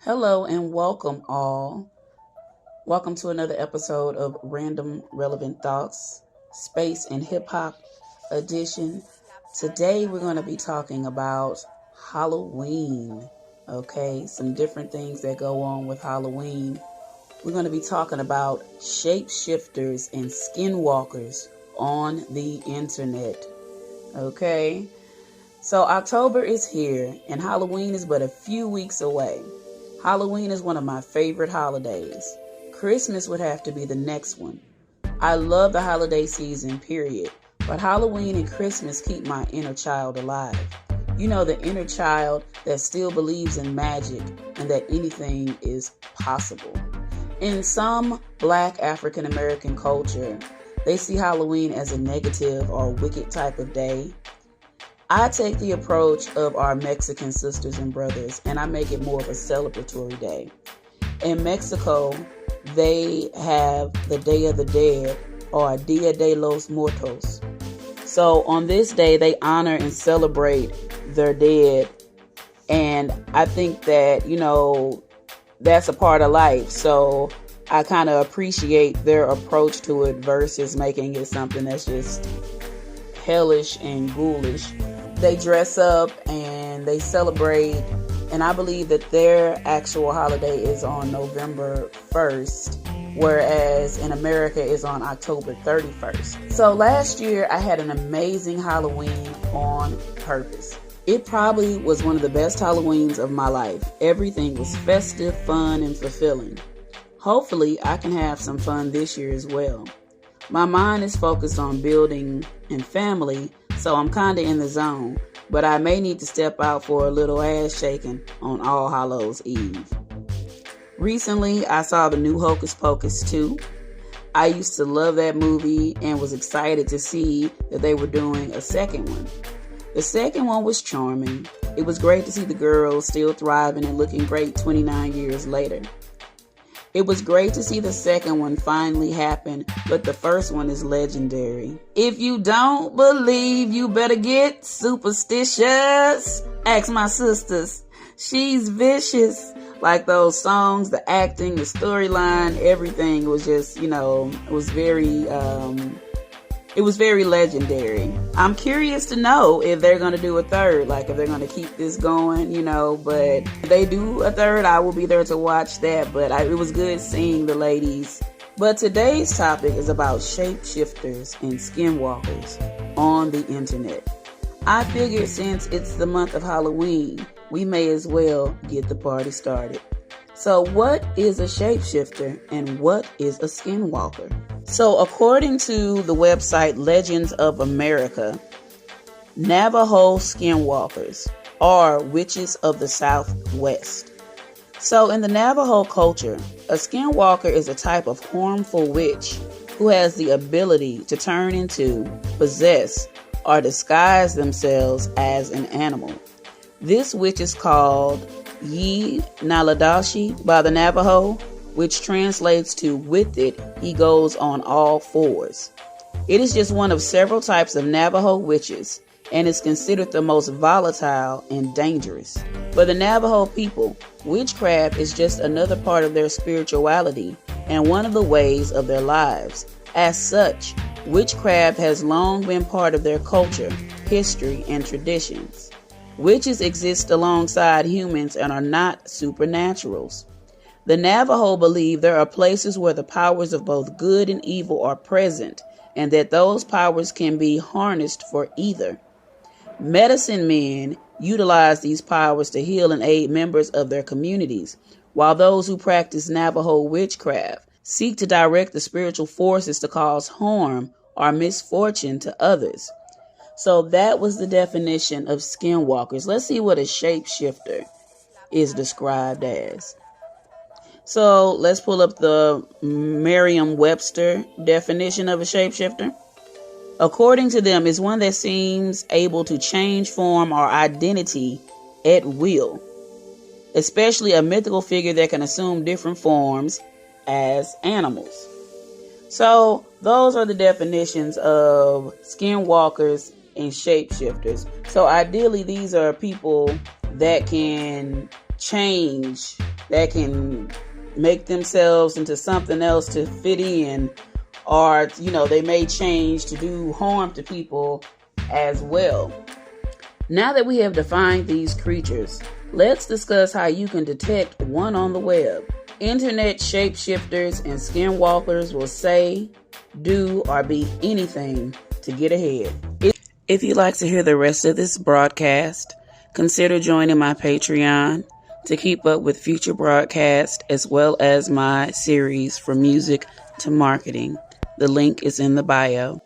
Hello and welcome all. Welcome to another episode of Random Relevant Thoughts, Space and Hip Hop Edition. Today we're going to be talking about Halloween. Okay, some different things that go on with Halloween. We're going to be talking about shapeshifters and skinwalkers on the internet. Okay, so October is here and Halloween is but a few weeks away. Halloween is one of my favorite holidays. Christmas would have to be the next one. I love the holiday season, period. But Halloween and Christmas keep my inner child alive. You know, the inner child that still believes in magic and that anything is possible. In some Black African American culture, they see Halloween as a negative or wicked type of day. I take the approach of our Mexican sisters and brothers, and I make it more of a celebratory day. In Mexico, they have the Day of the Dead, or Dia de los Muertos. So on this day, they honor and celebrate their dead, and I think that, that's a part of life. So I kind of appreciate their approach to it versus making it something that's just hellish and ghoulish. They dress up and they celebrate, and I believe that their actual holiday is on November 1st, whereas in America is on October 31st. So last year I had an amazing Halloween on purpose. It probably was one of the best Halloweens of my life. Everything was festive, fun, and fulfilling. Hopefully I can have some fun this year as well. My mind is focused on building and family, so I'm kind of in the zone, but I may need to step out for a little ass shaking on All Hallows Eve. Recently, I saw the new Hocus Pocus 2. I used to love that movie and was excited to see that they were doing a second one. The second one was charming. It was great to see the girls still thriving and looking great 29 years later. It was great to see the second one finally happen, but the first one is legendary. If you don't believe, you better get superstitious. Ask my sisters. She's vicious. Like those songs, the acting, the storyline, everything was just, it was very legendary. I'm curious to know if they're going to do a third, like if they're going to keep this going, but if they do a third, I will be there to watch that. But it was good seeing the ladies. But today's topic is about shapeshifters and skinwalkers on the internet. I figured since it's the month of Halloween, we may as well get the party started. So what is a shapeshifter and what is a skinwalker? So according to the website Legends of America, Navajo skinwalkers are witches of the Southwest. So in the Navajo culture, a skinwalker is a type of harmful witch who has the ability to turn into, possess, or disguise themselves as an animal. This witch is called Ye Naladashi by the Navajo, which translates to "with it, he goes on all fours." It is just one of several types of Navajo witches and is considered the most volatile and dangerous. For the Navajo people, witchcraft is just another part of their spirituality and one of the ways of their lives. As such, witchcraft has long been part of their culture, history, and traditions. Witches exist alongside humans and are not supernaturals. The Navajo believe there are places where the powers of both good and evil are present, and that those powers can be harnessed for either. Medicine men utilize these powers to heal and aid members of their communities, while those who practice Navajo witchcraft seek to direct the spiritual forces to cause harm or misfortune to others. So that was the definition of skinwalkers. Let's see what a shapeshifter is described as. So let's pull up the Merriam-Webster definition of a shapeshifter. According to them, is one that seems able to change form or identity at will, especially a mythical figure that can assume different forms as animals. So those are the definitions of skinwalkers and shapeshifters. So ideally, these are people that can change, that can make themselves into something else to fit in, or, they may change to do harm to people as well. Now that we have defined these creatures, let's discuss how you can detect one on the web. Internet shapeshifters and skinwalkers will say, do, or be anything to get ahead. If you'd like to hear the rest of this broadcast, consider joining my Patreon to keep up with future broadcasts as well as my series From Music to Marketing. The link is in the bio.